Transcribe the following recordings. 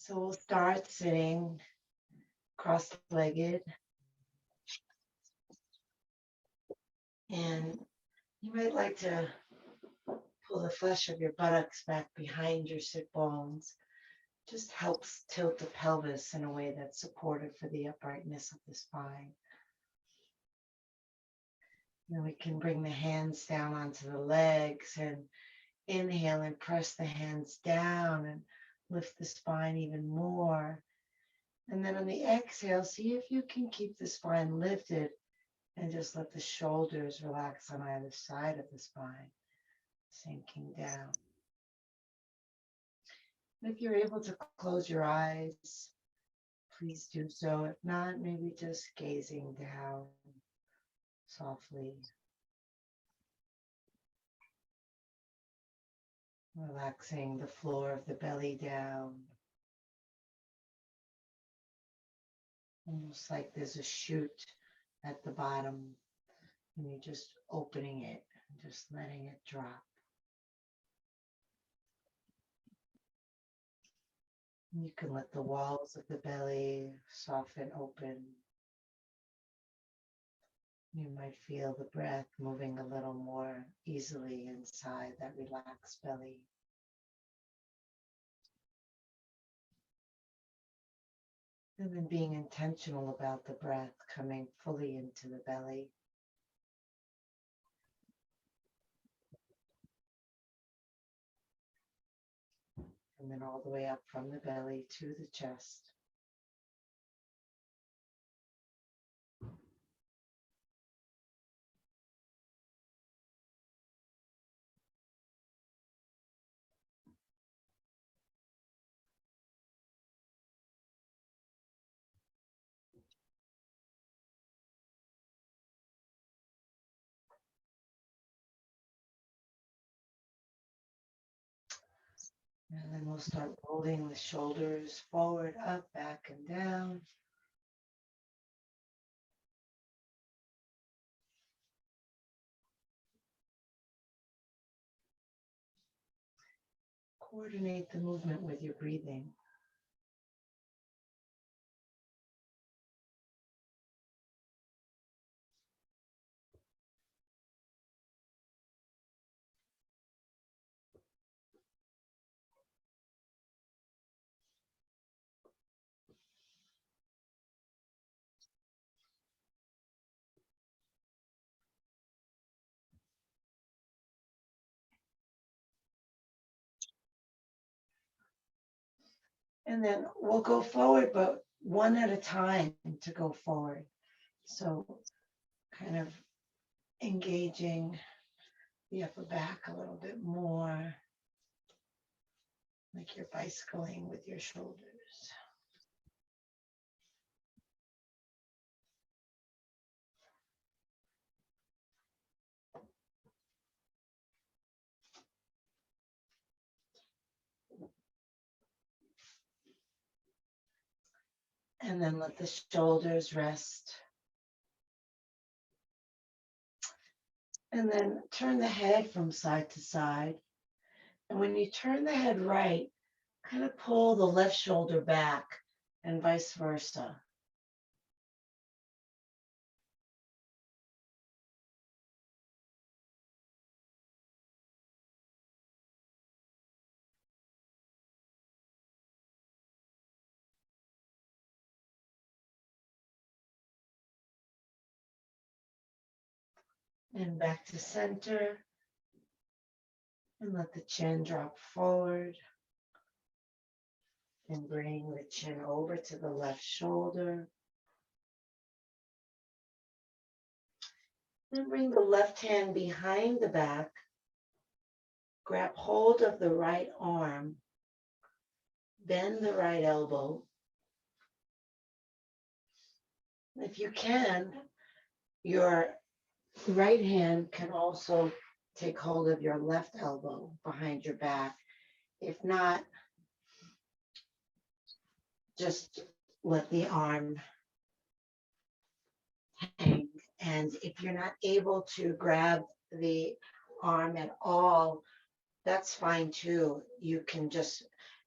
So we'll start sitting cross-legged, and you might like to pull the flesh of your buttocks back behind your sit bones. Just helps tilt the pelvis in a way that's supportive for the uprightness of the spine. Then we can bring the hands down onto the legs and inhale and press the hands down and lift the spine even more. And then on the exhale, see if you can keep the spine lifted and just let the shoulders relax on either side of the spine, sinking down. If you're able to close your eyes, please do so. If not, maybe just gazing down softly. Relaxing the floor of the belly down. Almost like there's a chute at the bottom and you're just opening it and just letting it drop. You can let the walls of the belly soften open. You might feel the breath moving a little more easily inside that relaxed belly. And then being intentional about the breath coming fully into the belly. And then all the way up from the belly to the chest. And then we'll start rolling the shoulders forward, up, back, and down. Coordinate the movement with your breathing. And then we'll go forward, but one at a time to go forward. So kind of engaging the upper back a little bit more, like you're bicycling with your shoulders. And then let the shoulders rest. And then turn the head from side to side. And when you turn the head right, kind of pull the left shoulder back and vice versa. And back to center. And let the chin drop forward. And bring the chin over to the left shoulder. Then bring the left hand behind the back. Grab hold of the right arm. Bend the right elbow. If you can, your right hand can also take hold of your left elbow behind your back. If not, just let the arm hang. And if you're not able to grab the arm at all, that's fine too. You can just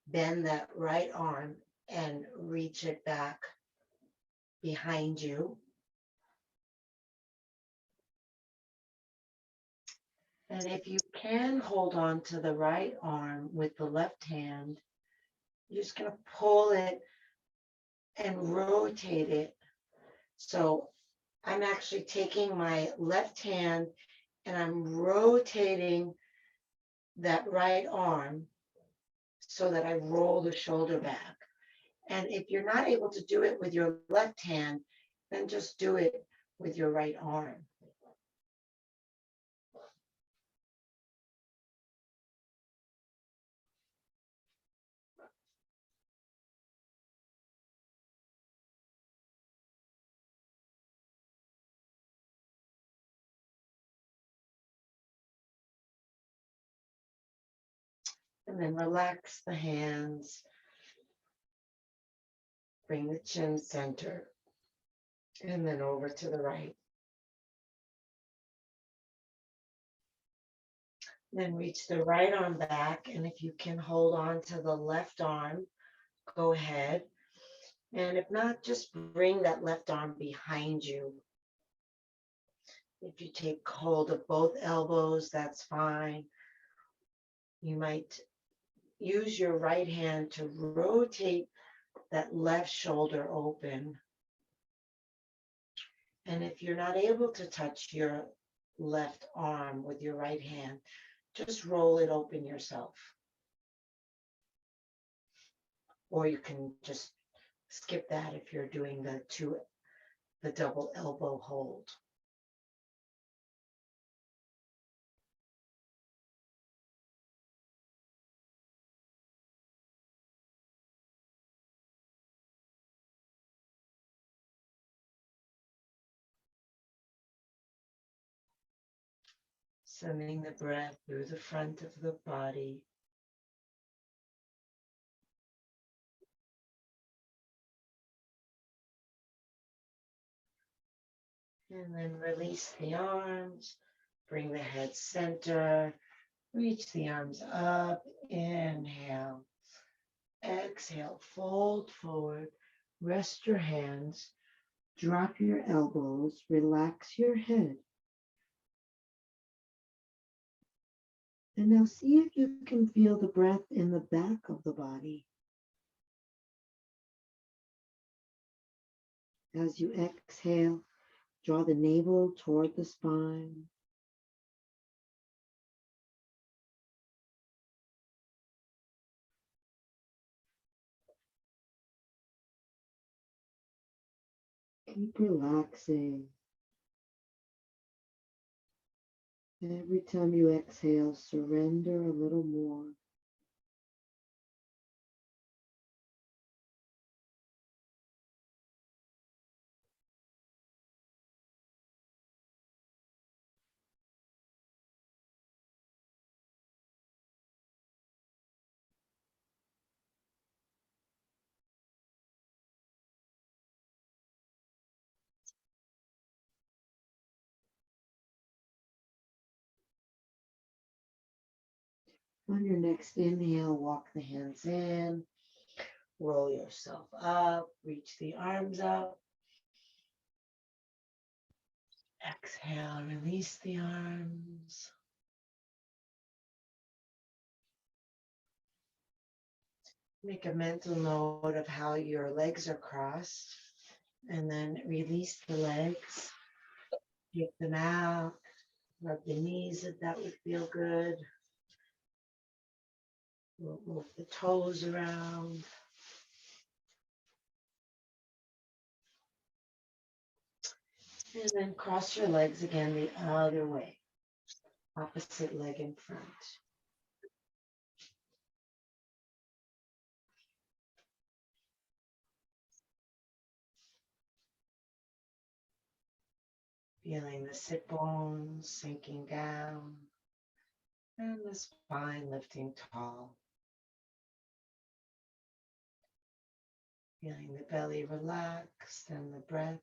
bend that right arm and reach it back behind you. And if you can hold on to the right arm with the left hand, you're just going to pull it and rotate it. So I'm actually taking my left hand and I'm rotating that right arm so that I roll the shoulder back. And if you're not able to do it with your left hand, then just do it with your right arm. And then relax the hands. Bring the chin center. And then over to the right. Then reach the right arm back. And if you can hold on to the left arm, go ahead. And if not, just bring that left arm behind you. If you take hold of both elbows, that's fine. You might use your right hand to rotate that left shoulder open. And if you're not able to touch your left arm with your right hand, just roll it open yourself. Or you can just skip that if you're doing the double elbow hold. Sending the breath through the front of the body. And then release the arms, bring the head center, reach the arms up, inhale, exhale, fold forward, rest your hands, drop your elbows, relax your head. And now see if you can feel the breath in the back of the body. As you exhale, draw the navel toward the spine. Keep relaxing. Every time you exhale, surrender a little more. On your next inhale, walk the hands in, roll yourself up, reach the arms up. Exhale, release the arms. Make a mental note of how your legs are crossed, and then release the legs. Take them out, rub the knees if that would feel good. We'll move the toes around. And then cross your legs again the other way. Opposite leg in front. Feeling the sit bones sinking down and the spine lifting tall. Feeling the belly relaxed and the breath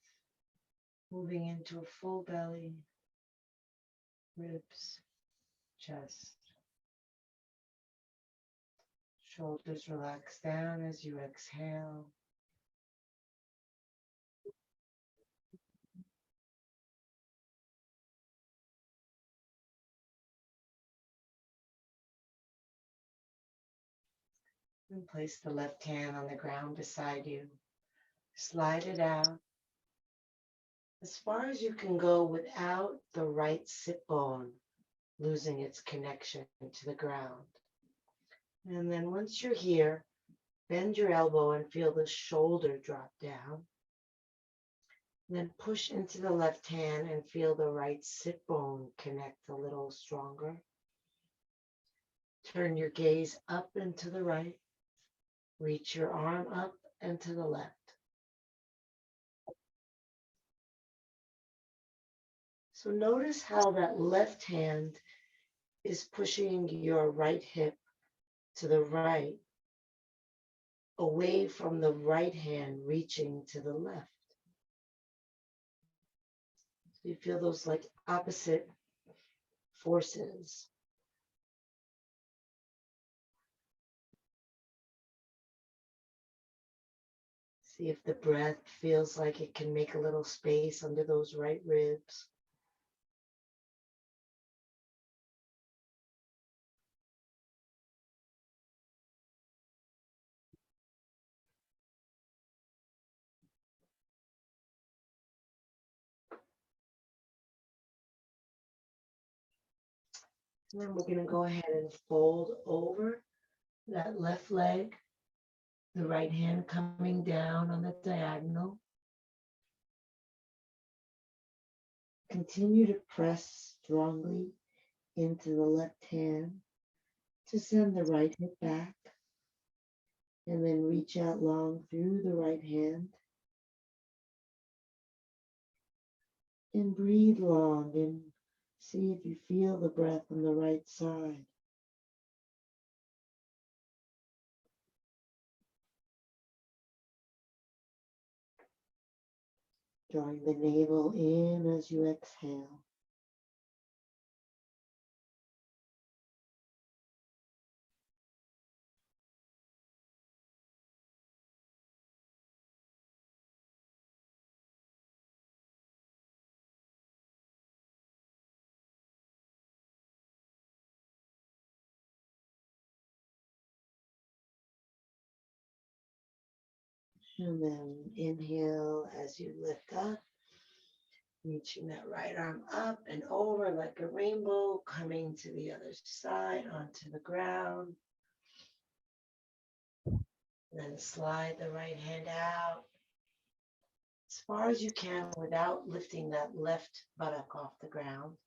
moving into a full belly, ribs, chest, Shoulders relax down as you exhale. And place the left hand on the ground beside you. Slide it out as far as you can go without the right sit bone losing its connection to the ground. And then once you're here, bend your elbow and feel the shoulder drop down. And then push into the left hand and feel the right sit bone connect a little stronger. Turn your gaze up and to the right. Reach your arm up and to the left. So notice how that left hand is pushing your right hip to the right, away from the right hand reaching to the left. So you feel those like opposite forces. See if the breath feels like it can make a little space under those right ribs. And then we're going to go ahead and fold over that left leg, the right hand coming down on the diagonal. Continue to press strongly into the left hand to send the right hip back, and then reach out long through the right hand and breathe long and see if you feel the breath on the right side. Drawing the navel in as you exhale. And then inhale as you lift up, reaching that right arm up and over like a rainbow, coming to the other side onto the ground. Then slide the right hand out as far as you can without lifting that left buttock off the ground.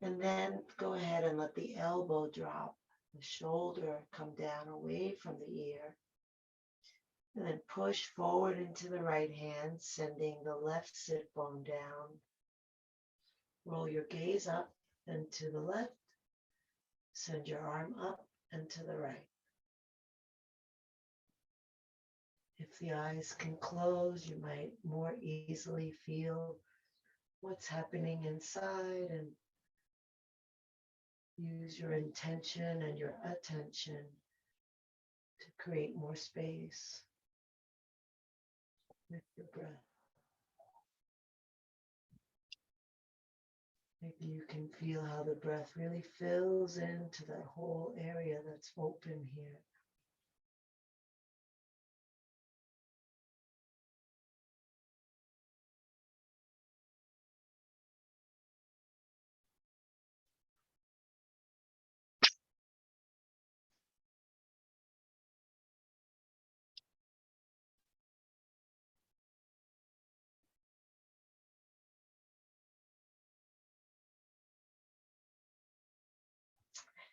And then go ahead and let the elbow drop, the shoulder come down away from the ear. And then push forward into the right hand, sending the left sit bone down. Roll your gaze up and to the left. Send your arm up and to the right. If the eyes can close, you might more easily feel what's happening inside and use your intention and your attention to create more space with your breath. Maybe you can feel how the breath really fills into that whole area that's open here.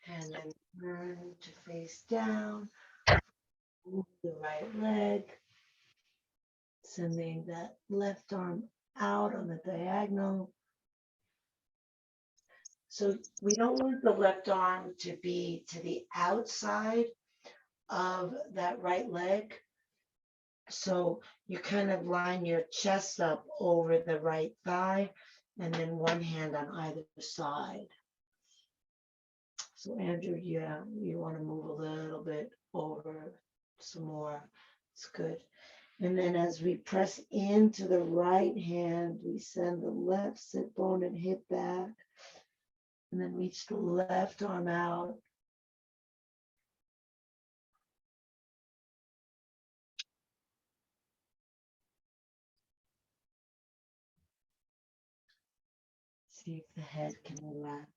And then turn to face down. Move the right leg, sending that left arm out on the diagonal. So we don't want the left arm to be to the outside of that right leg. So you kind of line your chest up over the right thigh and then one hand on either side. So Andrew, yeah, you want to move a little bit over some more. It's good. And then as we press into the right hand, we send the left sit bone and hip back. And then reach the left arm out. See if the head can relax.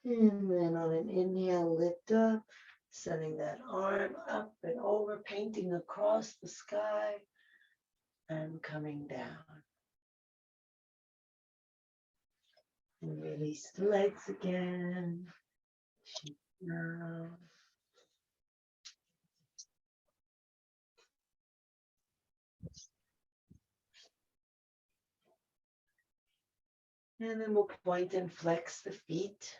And then on an inhale, lift up, sending that arm up and over, painting across the sky and coming down. And release the legs again. Down. And then we'll point and flex the feet.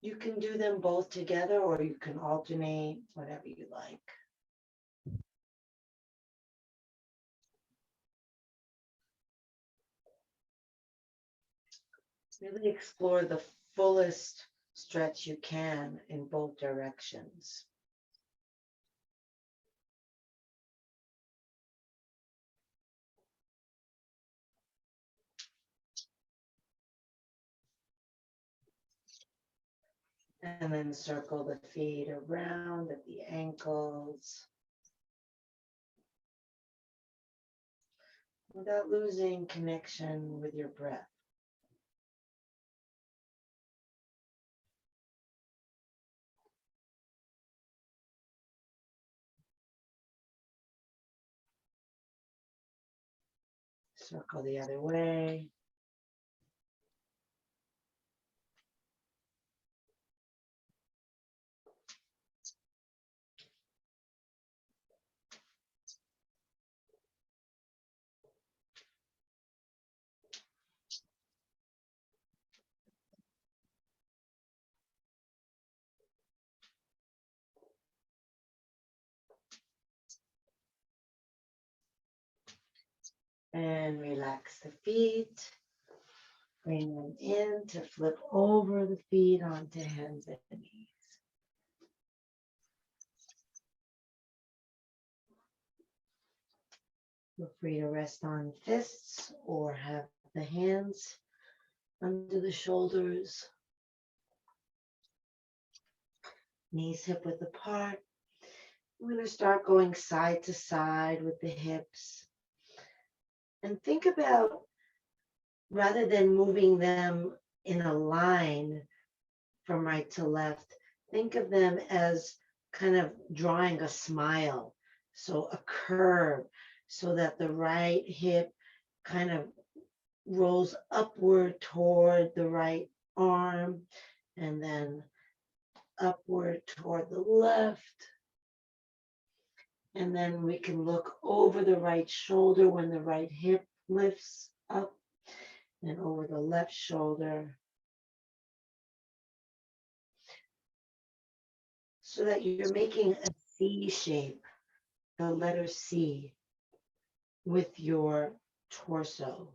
You can do them both together or you can alternate, whatever you like. Really explore the fullest stretch you can in both directions. And then circle the feet around at the ankles without losing connection with your breath. Circle the other way. And relax the feet. Bring them in to flip over the feet onto hands and knees. Feel free to rest on fists or have the hands under the shoulders. Knees hip width apart. We're going to start going side to side with the hips. And think about, rather than moving them in a line from right to left, think of them as kind of drawing a smile. So a curve, so that the right hip kind of rolls upward toward the right arm and then upward toward the left. And then we can look over the right shoulder when the right hip lifts up and over the left shoulder. So that you're making a C shape, the letter C, with your torso.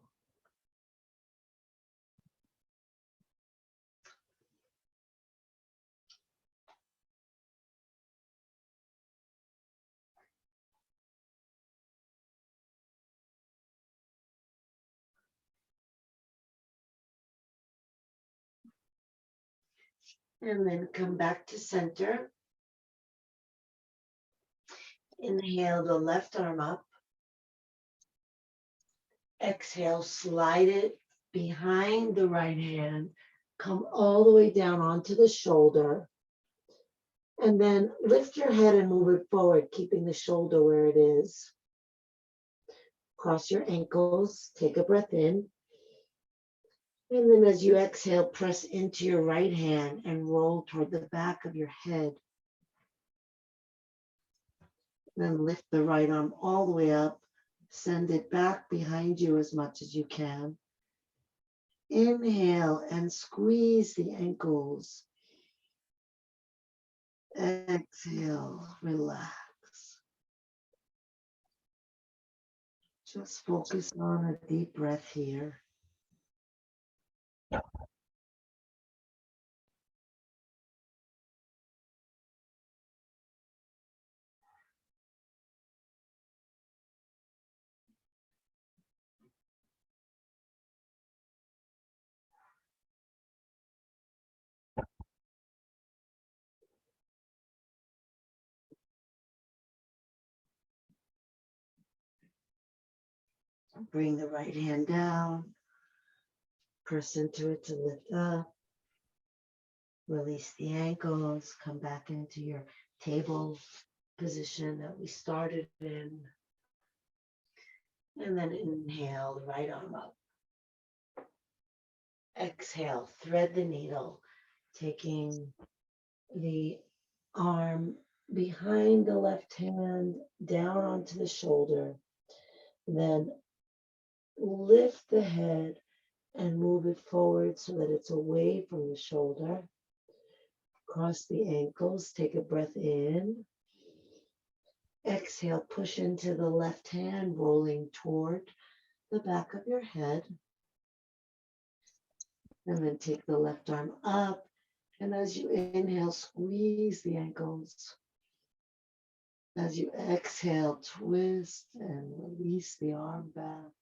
And then come back to center. Inhale the left arm up. Exhale, slide it behind the right hand. Come all the way down onto the shoulder. And then lift your head and move it forward, keeping the shoulder where it is. Cross your ankles, take a breath in. And then as you exhale, press into your right hand and roll toward the back of your head. Then lift the right arm all the way up Send it back behind you as much as you can. Inhale and squeeze the ankles. Exhale, relax. Just focus on a deep breath here. Bring the right hand down. Press into it to lift up. Release the ankles. Come back into your table position that we started in. And then inhale the right arm up. Exhale, thread the needle, taking the arm behind the left hand down onto the shoulder. Then lift the head and move it forward so that it's away from the shoulder. Cross the ankles, take a breath in. Exhale, push into the left hand, rolling toward the back of your head. And then take the left arm up. And as you inhale, squeeze the ankles. As you exhale, twist and release the arm back.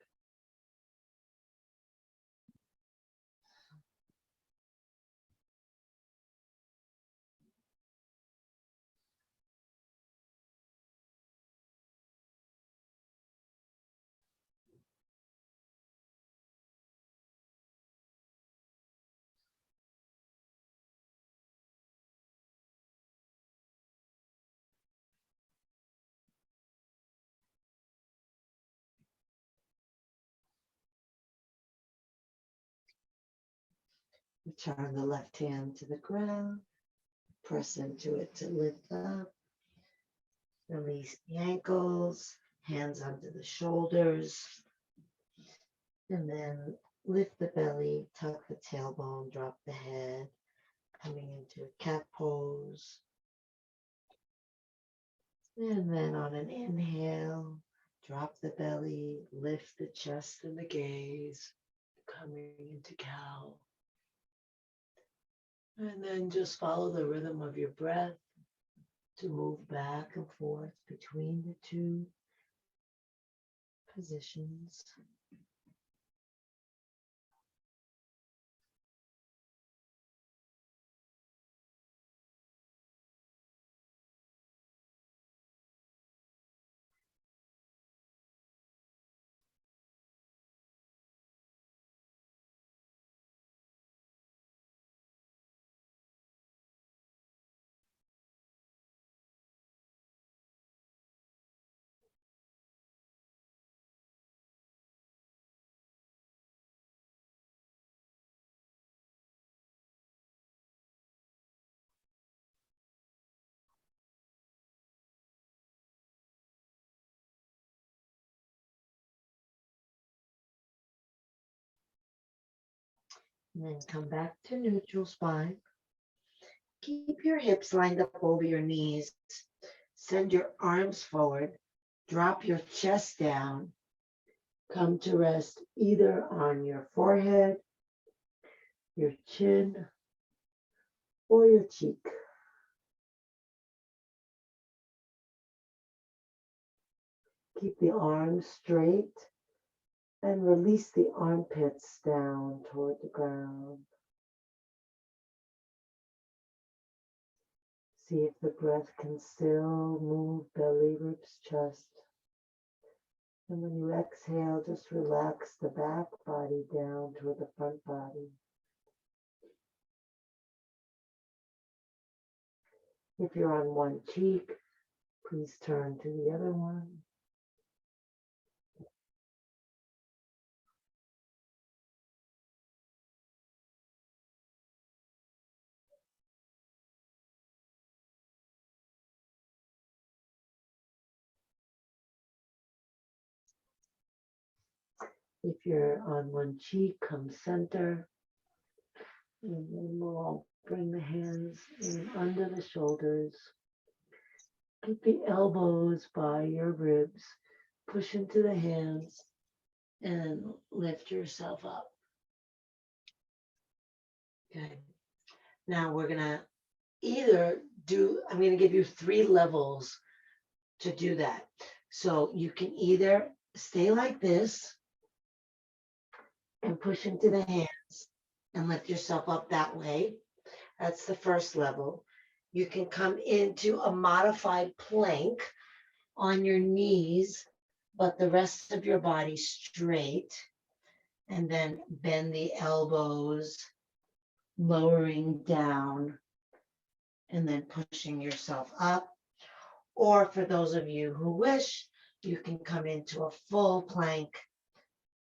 Return the left hand to the ground. Press into it to lift up. Release the ankles, hands under the shoulders. And then lift the belly, tuck the tailbone, drop the head, coming into a cat pose. And then on an inhale, drop the belly, lift the chest and the gaze, coming into cow. And then just follow the rhythm of your breath to move back and forth between the two positions. And then come back to neutral spine. Keep your hips lined up over your knees. Send your arms forward. Drop your chest down. Come to rest either on your forehead, your chin, or your cheek. Keep the arms straight and release the armpits down toward the ground. See if the breath can still move belly, ribs, chest. And when you exhale, just relax the back body down toward the front body. If you're on one cheek, please turn to the other one. If you're on one cheek, come center. And then we'll all bring the hands in under the shoulders. Keep the elbows by your ribs. Push into the hands and lift yourself up. Good. Now we're going to I'm going to give you 3 levels to do that. So you can either stay like this and push into the hands and lift yourself up that way. That's the first level. You can come into a modified plank on your knees, but the rest of your body straight, and then bend the elbows, lowering down, and then pushing yourself up. Or for those of you who wish, you can come into a full plank,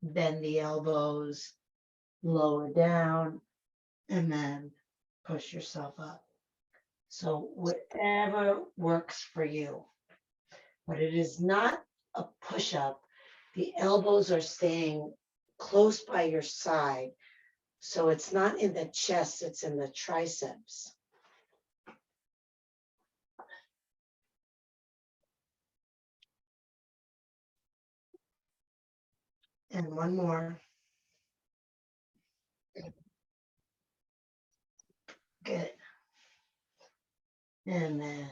bend the elbows, lower down, and then push yourself up. So whatever works for you. But it is not a push-up. The elbows are staying close by your side. So it's not in the chest, it's in the triceps. And one more. Good. And then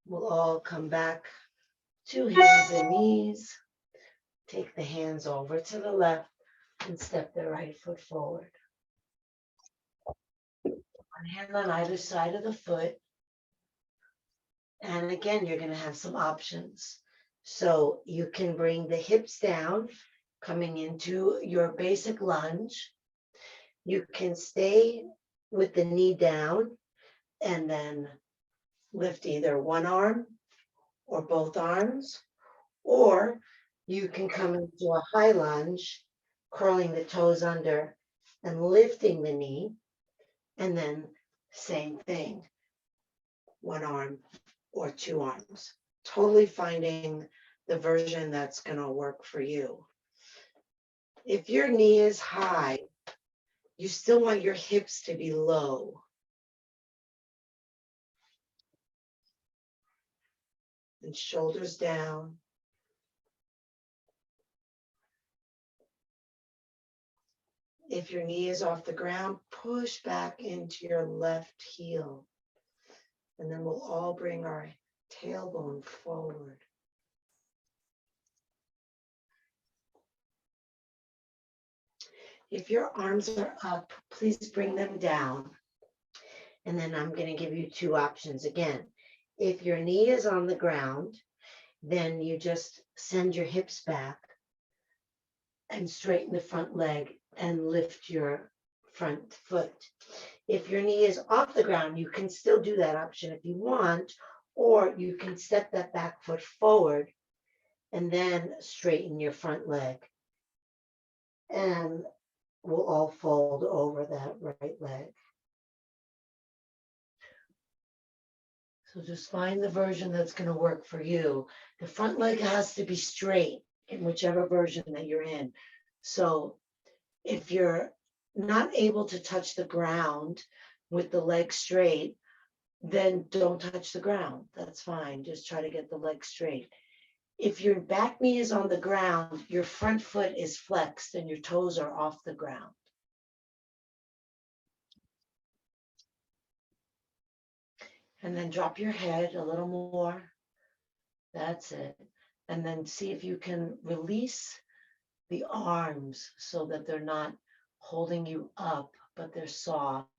we'll all come back to hands and knees. Take the hands over to the left and step the right foot forward. One hand on either side of the foot. And again, you're going to have some options. So you can bring the hips down, coming into your basic lunge. You can stay with the knee down and then lift either one arm or both arms, or you can come into a high lunge, curling the toes under and lifting the knee, and then same thing, one arm or two arms. Totally finding the version that's going to work for you. If your knee is high, you still want your hips to be low. And shoulders down. If your knee is off the ground, push back into your left heel. And then we'll all bring our tailbone forward. If your arms are up, please bring them down. And then I'm going to give you 2 options again. If your knee is on the ground, then you just send your hips back and straighten the front leg and lift your front foot. If your knee is off the ground, you can still do that option if you want, or you can step that back foot forward and then straighten your front leg. And we'll all fold over that right leg. So just find the version that's going to work for you. The front leg has to be straight in whichever version that you're in. So if you're not able to touch the ground with the leg straight, then don't touch the ground. That's fine. Just try to get the leg straight. If your back knee is on the ground, your front foot is flexed and your toes are off the ground. And then drop your head a little more. That's it. And then see if you can release the arms so that they're not holding you up, but they're soft.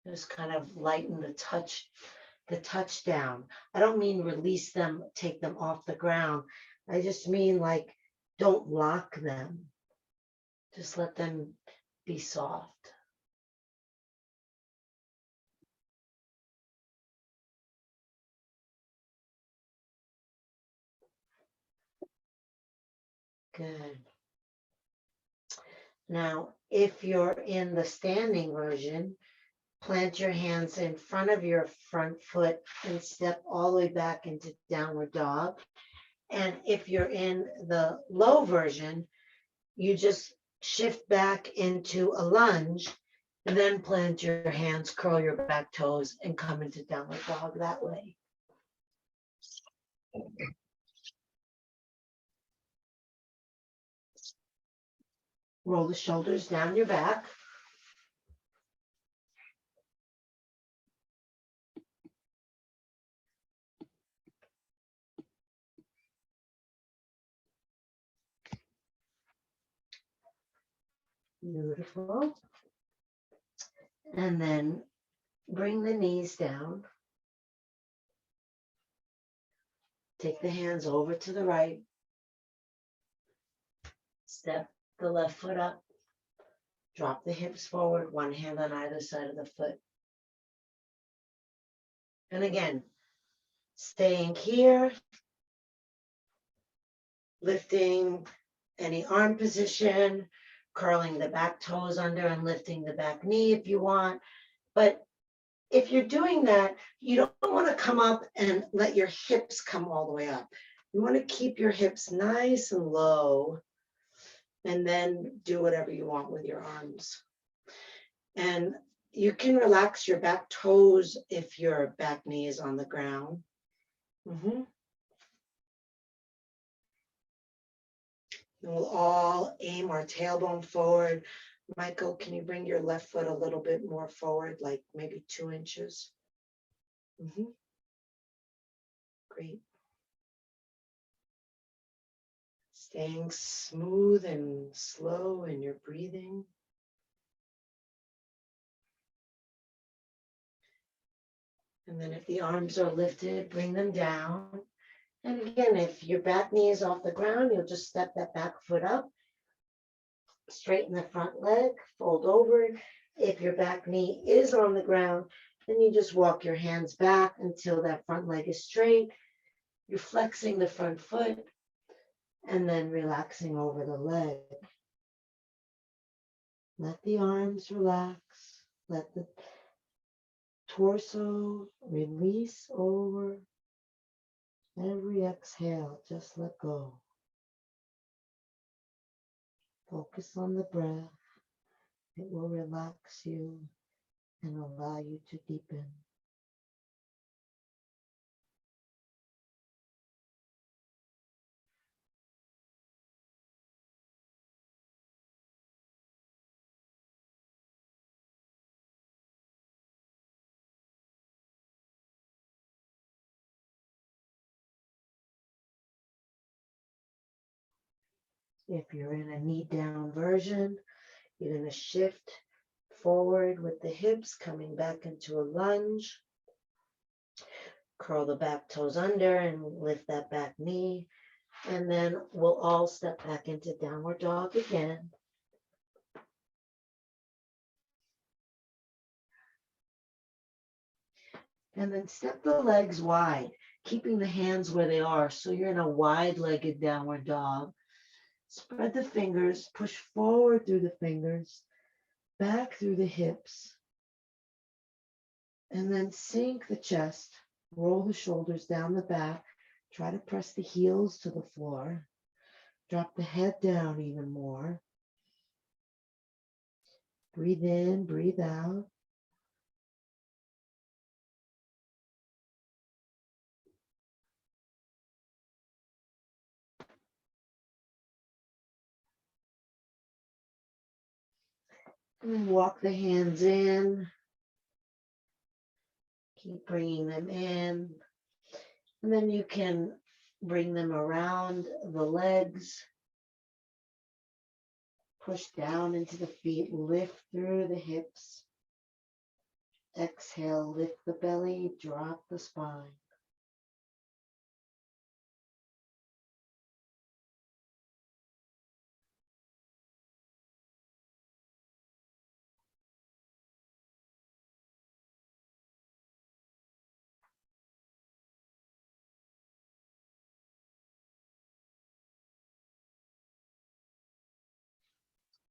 Just kind of lighten the touch down. I don't mean release them, take them off the ground. I just mean like don't lock them. Just let them be soft. Good. Now, if you're in the standing version, plant your hands in front of your front foot and step all the way back into downward dog. And if you're in the low version, you just shift back into a lunge and then plant your hands, curl your back toes, and come into downward dog that way. Roll the shoulders down your back. Beautiful. And then bring the knees down. Take the hands over to the right. Step the left foot up. Drop the hips forward, one hand on either side of the foot. And again, staying here, lifting any arm position, curling the back toes under and lifting the back knee if you want. But if you're doing that, you don't want to come up and let your hips come all the way up. You want to keep your hips nice and low and then do whatever you want with your arms. And you can relax your back toes if your back knee is on the ground. And we'll all aim our tailbone forward. Michael, can you bring your left foot a little bit more forward, like maybe 2 inches? Great. Staying smooth and slow in your breathing. And then if the arms are lifted, bring them down. And again, if your back knee is off the ground, you'll just step that back foot up. Straighten the front leg, fold over. If your back knee is on the ground, then you just walk your hands back until that front leg is straight. You're flexing the front foot and then relaxing over the leg. Let the arms relax. Let the torso release over. Every exhale, just let go. Focus on the breath. It will relax you and allow you to deepen. If you're in a knee down version, you're going to shift forward with the hips, coming back into a lunge. Curl the back toes under and lift that back knee. And then we'll all step back into downward dog again. And then step the legs wide, keeping the hands where they are. So you're in a wide-legged downward dog. Spread the fingers, push forward through the fingers, back through the hips. And then sink the chest, roll the shoulders down the back. Try to press the heels to the floor. Drop the head down even more. Breathe in, breathe out. And walk the hands in. Keep bringing them in. And then you can bring them around the legs. Push down into the feet. Lift through the hips. Exhale, lift the belly, drop the spine.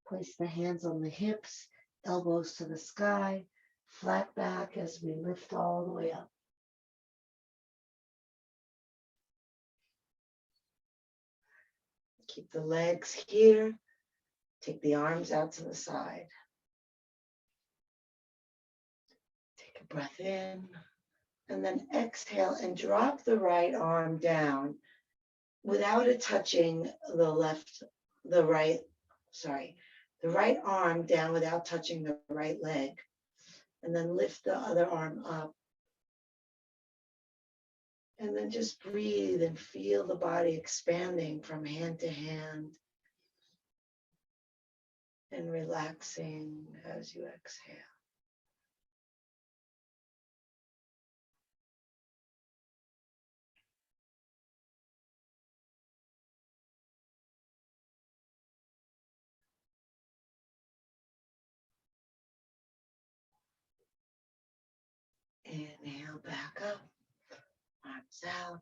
Place the hands on the hips, elbows to the sky, flat back as we lift all the way up. Keep the legs here. Take the arms out to the side. Take a breath in. And then exhale and drop the right arm down without it touching the right arm down without touching the right leg. And then lift the other arm up. And then just breathe and feel the body expanding from hand to hand and relaxing as you exhale. Inhale back up, arms out.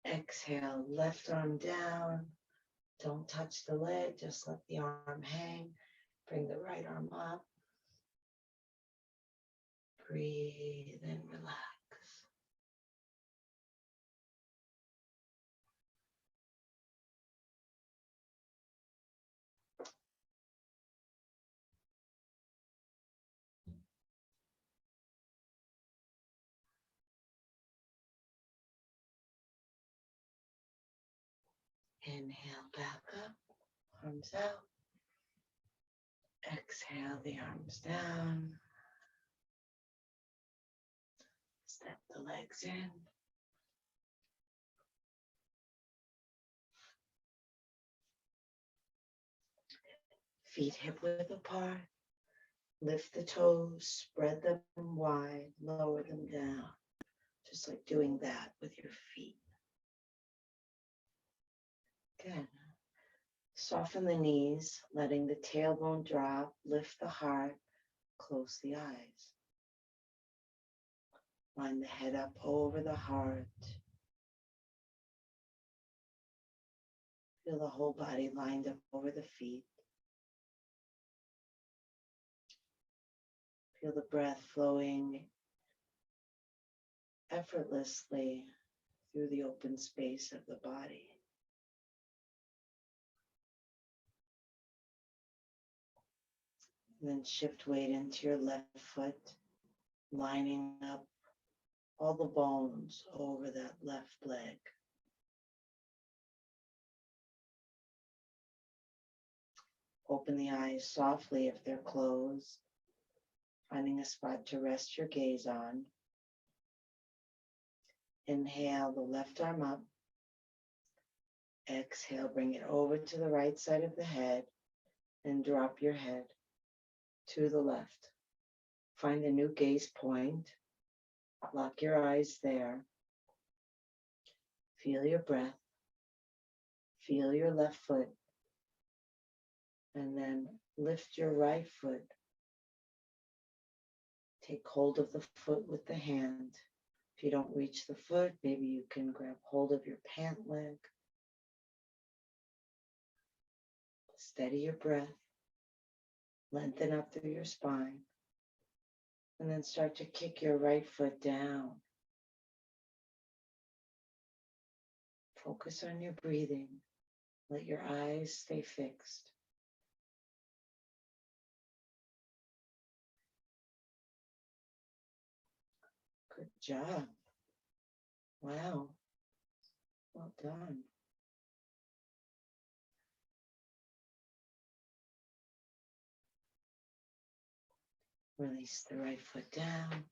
Exhale, left arm down. Don't touch the leg, just let the arm hang. Bring the right arm up. Breathe and relax. Inhale back up, arms out. Exhale the arms down. Step the legs in. Feet hip width apart. Lift the toes, spread them wide, lower them down. Just like doing that with your feet. Good. Soften the knees, letting the tailbone drop, lift the heart, close the eyes. Line the head up over the heart. Feel the whole body lined up over the feet. Feel the breath flowing effortlessly through the open space of the body. And then shift weight into your left foot, lining up all the bones over that left leg. Open the eyes softly if they're closed, finding a spot to rest your gaze on. Inhale the left arm up. Exhale, bring it over to the right side of the head and drop your head to the left. Find a new gaze point. Lock your eyes there. Feel your breath. Feel your left foot. And then lift your right foot. Take hold of the foot with the hand. If you don't reach the foot, maybe you can grab hold of your pant leg. Steady your breath. Lengthen up through your spine. And then start to kick your right foot down. Focus on your breathing. Let your eyes stay fixed. Good job. Wow. Well done. Release the right foot down.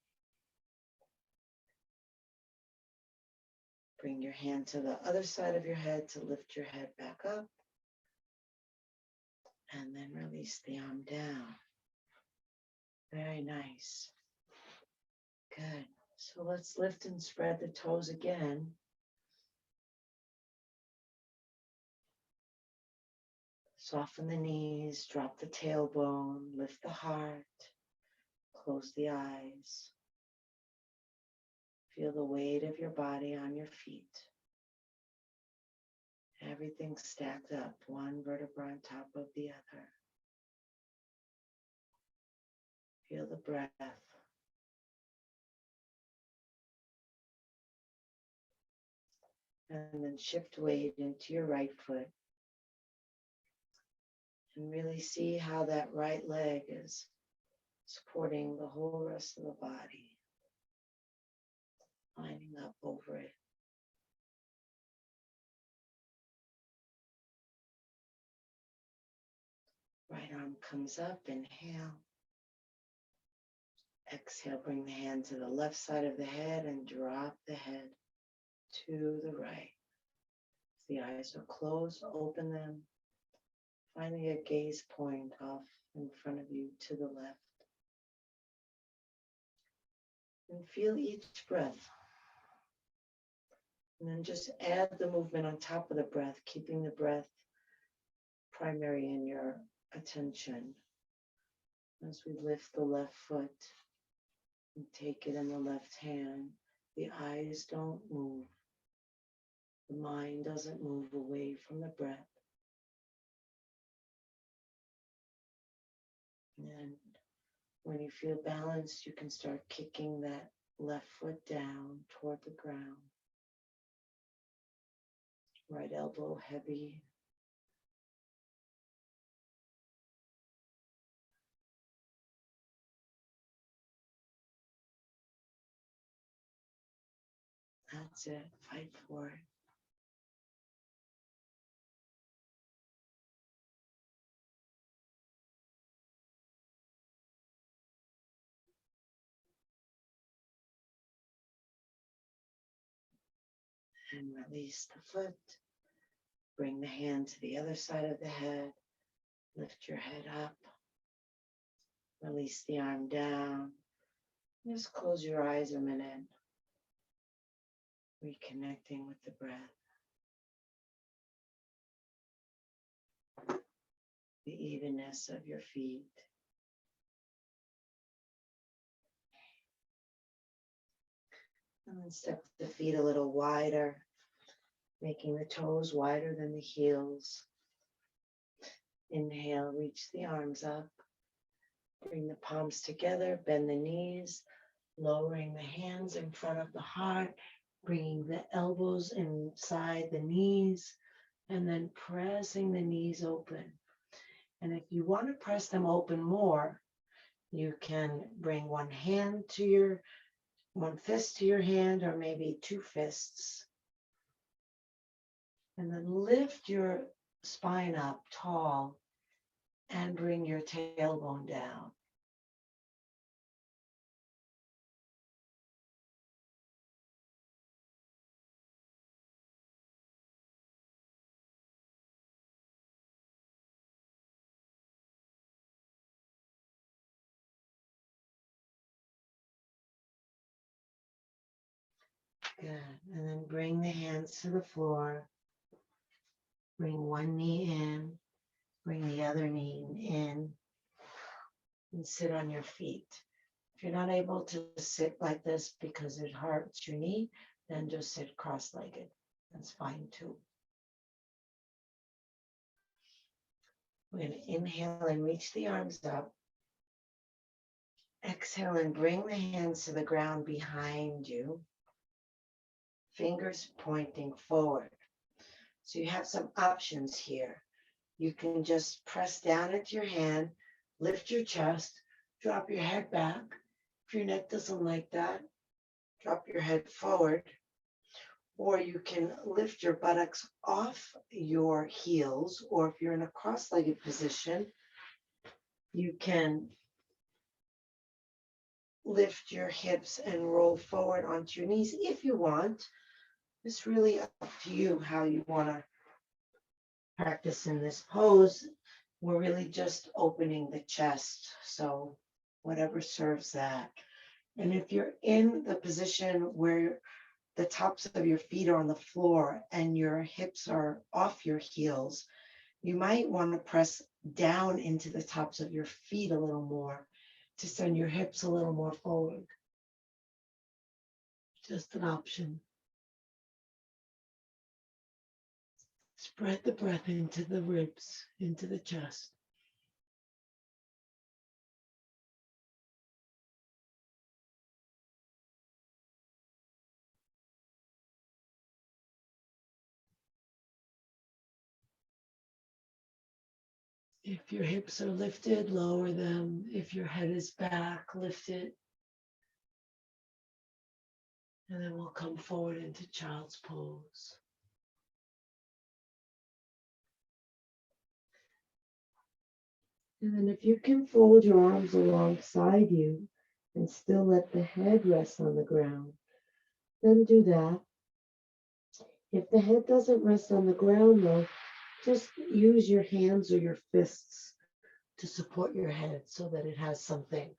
Bring your hand to the other side of your head to lift your head back up. And then release the arm down. Very nice. Good. So let's lift and spread the toes again. Soften the knees, drop the tailbone, lift the heart, close the eyes. Feel the weight of your body on your feet. Everything stacked up, one vertebra on top of the other. Feel the breath. And then shift weight into your right foot. And really see how that right leg is supporting the whole rest of the body. Lining up over it. Right arm comes up, inhale. Exhale, bring the hand to the left side of the head and drop the head to the right. If the eyes are closed, open them, finding a gaze point off in front of you to the left. And feel each breath. And then just add the movement on top of the breath, keeping the breath primary in your attention. As we lift the left foot and take it in the left hand, the eyes don't move. The mind doesn't move away from the breath. And when you feel balanced, you can start kicking that left foot down toward the ground. Right elbow heavy. That's it. Fight for it. And release the foot. Bring the hand to the other side of the head. Lift your head up. Release the arm down. Just close your eyes a minute. Reconnecting with the breath. The evenness of your feet. And then step the feet a little wider, making the toes wider than the heels. Inhale, reach the arms up. Bring the palms together, bend the knees, lowering the hands in front of the heart, bringing the elbows inside the knees, and then pressing the knees open. And if you want to press them open more, you can bring one fist to your hand, or maybe two fists. And then lift your spine up tall and bring your tailbone down. Good. And then bring the hands to the floor. Bring one knee in. Bring the other knee in. And sit on your feet. If you're not able to sit like this because it hurts your knee, then just sit cross-legged. That's fine too. We're going to inhale and reach the arms up. Exhale and bring the hands to the ground behind you. Fingers pointing forward. So you have some options here. You can just press down into your hand, lift your chest, drop your head back. If your neck doesn't like that, drop your head forward. Or you can lift your buttocks off your heels, or if you're in a cross-legged position, you can lift your hips and roll forward onto your knees if you want. It's really up to you how you want to practice in this pose. We're really just opening the chest, so whatever serves that. And if you're in the position where the tops of your feet are on the floor and your hips are off your heels, you might want to press down into the tops of your feet a little more to send your hips a little more forward. Just an option. Spread the breath into the ribs, into the chest. If your hips are lifted, lower them. If your head is back, lift it. And then we'll come forward into child's pose. And then if you can fold your arms alongside you and still let the head rest on the ground, then do that. If the head doesn't rest on the ground though, just use your hands or your fists to support your head so that it has something.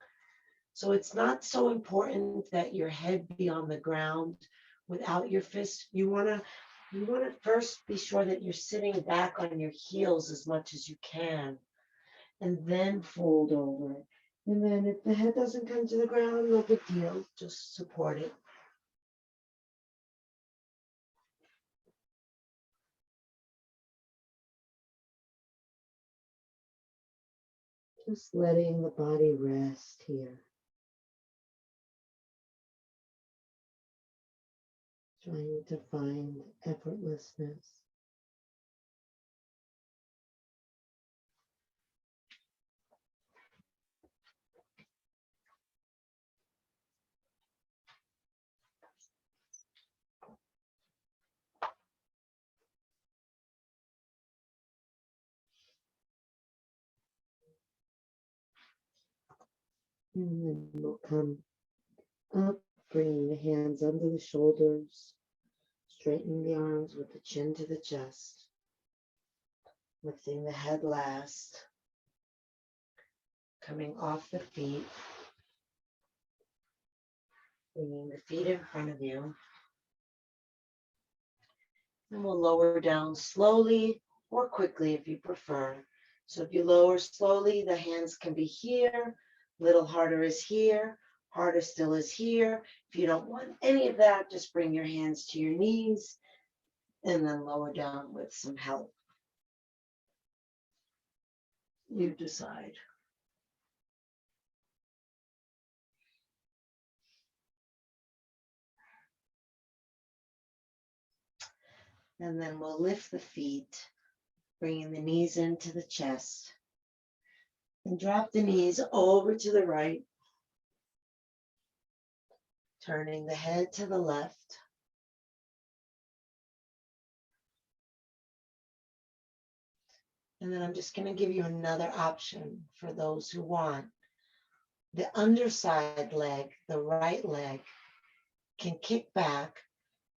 So it's not so important that your head be on the ground without your fist. You want to first be sure that you're sitting back on your heels as much as you can, and then fold over. And then if the head doesn't come to the ground, no big deal, just support it. Just letting the body rest here. Trying to find effortlessness. And then we'll come up, bringing the hands under the shoulders, straightening the arms with the chin to the chest, lifting the head last, coming off the feet, bringing the feet in front of you. And we'll lower down slowly or quickly if you prefer. So if you lower slowly, the hands can be here, little harder is here, harder still is here. If you don't want any of that, just bring your hands to your knees and then lower down with some help. You decide. And then we'll lift the feet, bringing the knees into the chest. And drop the knees over to the right, turning the head to the left. And then I'm just going to give you another option for those who want. The underside leg, the right leg, can kick back,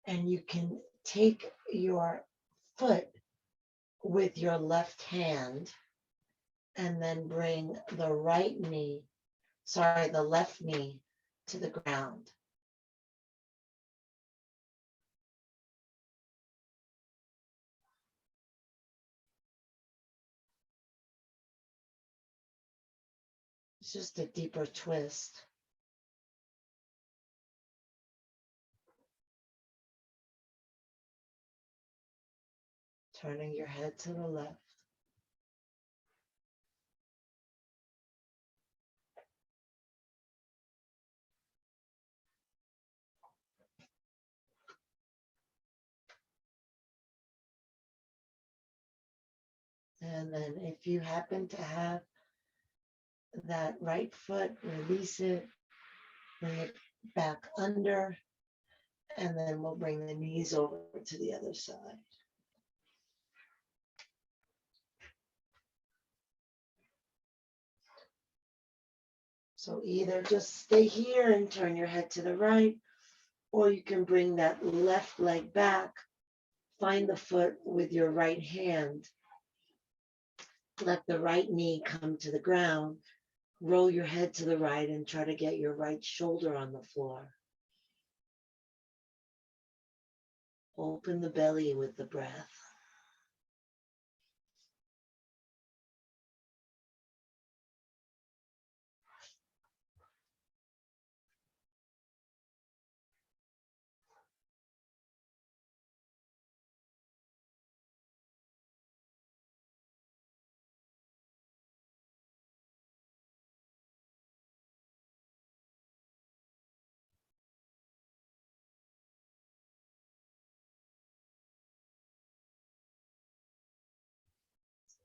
and you can take your foot with your left hand and then bring the left knee to the ground. It's just a deeper twist. Turning your head to the left. And then if you happen to have that right foot, release it, bring it back under, and then we'll bring the knees over to the other side. So either just stay here and turn your head to the right, or you can bring that left leg back, find the foot with your right hand, let the right knee come to the ground, roll your head to the right and try to get your right shoulder on the floor. Open the belly with the breath.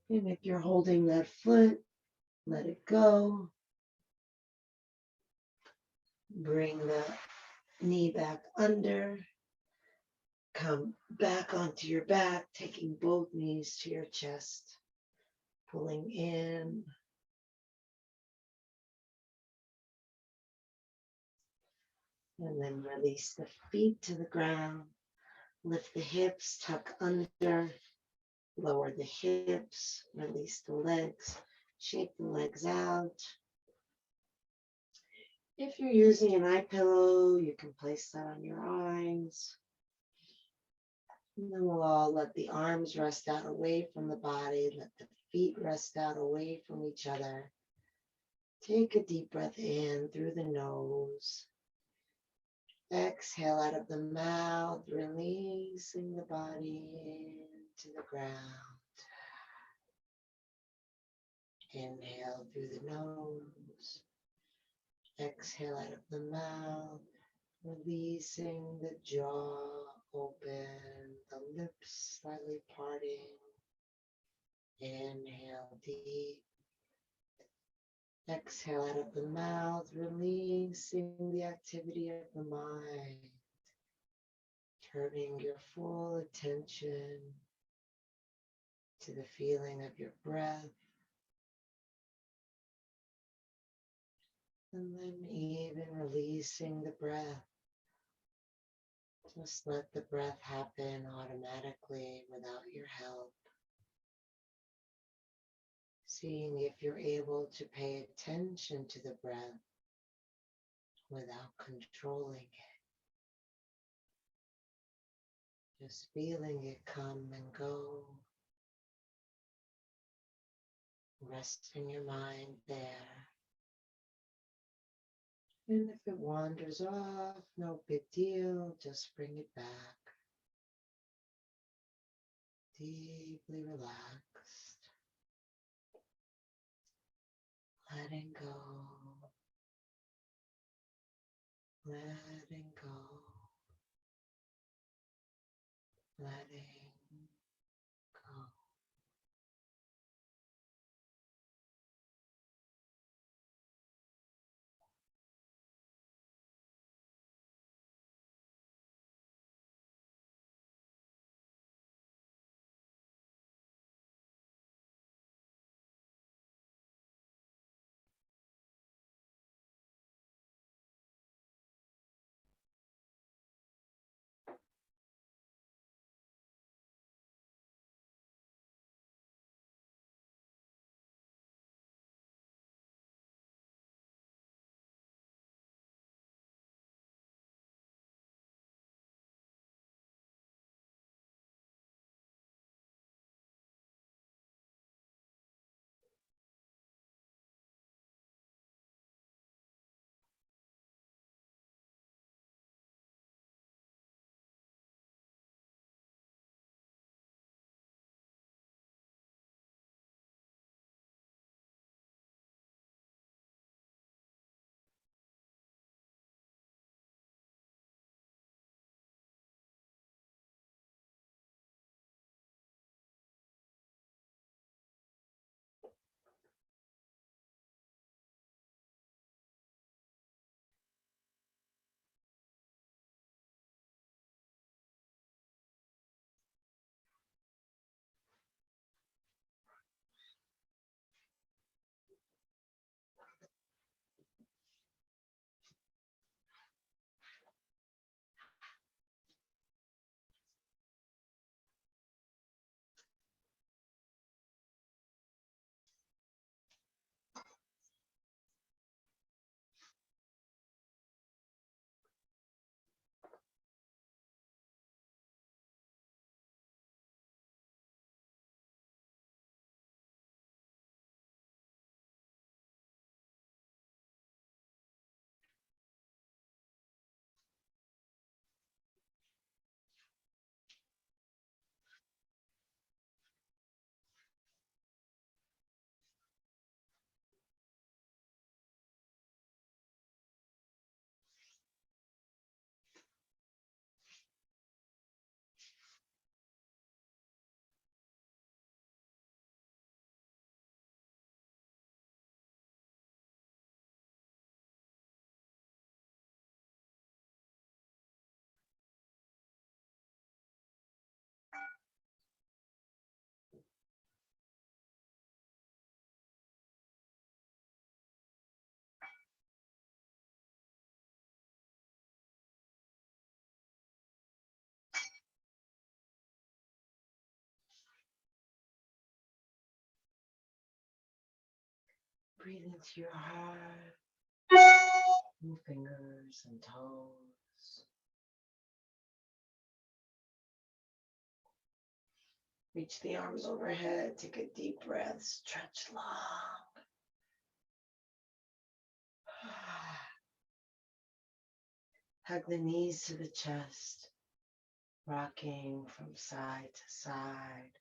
And if you're holding that foot, let it go. Bring the knee back under. Come back onto your back, taking both knees to your chest, pulling in. And then release the feet to the ground. Lift the hips, tuck under, lower the hips, release the legs, shake the legs out. If you're using an eye pillow, you can place that on your eyes. And then we'll all let the arms rest out away from the body, let the feet rest out away from each other. Take a deep breath in through the nose. Exhale out of the mouth, releasing the body into the ground. Inhale through the nose. Exhale out of the mouth, releasing the jaw open, the lips slightly parting. Inhale deep. Exhale out of the mouth, releasing the activity of the mind. Turning your full attention to the feeling of your breath. And then even releasing the breath. Just let the breath happen automatically without your help. Seeing if you're able to pay attention to the breath without controlling it. Just feeling it come and go. Resting your mind there. And if it wanders off, no big deal, just bring it back. Deeply relaxed. Letting go. Letting go. Letting go. breathe into your heart. Move fingers and toes. Reach the arms overhead. Take a deep breath. Stretch long. Hug the knees to the chest, rocking from side to side.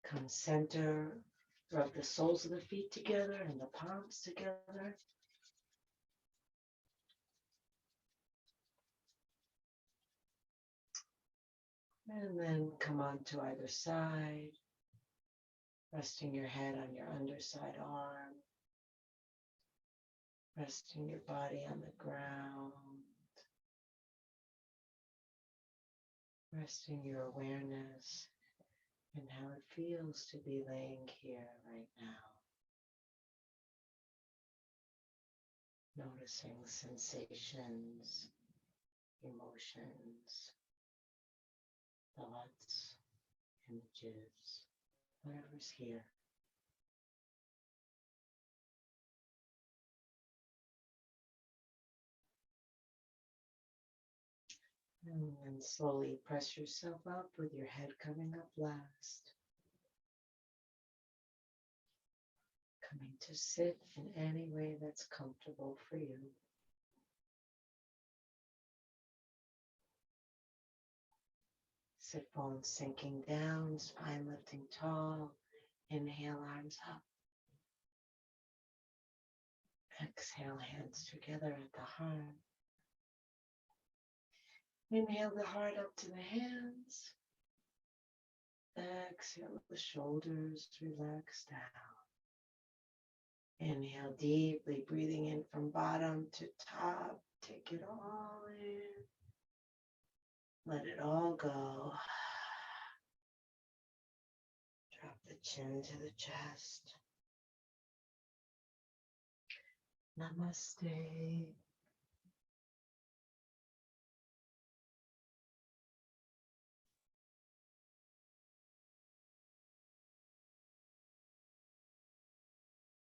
Come center, rub the soles of the feet together and the palms together. And then come on to either side, resting your head on your underside arm, resting your body on the ground, resting your awareness in how it feels to be laying here right now. Noticing sensations, emotions, thoughts, images, whatever's here. And then slowly press yourself up with your head coming up last. Coming to sit in any way that's comfortable for you. Sit bones sinking down, spine lifting tall. Inhale, arms up. Exhale, hands together at the heart. Inhale the heart up to the hands. Exhale, the shoulders relax down. Inhale deeply, breathing in from bottom to top. Take it all in. Let it all go. Drop the chin to the chest. Namaste.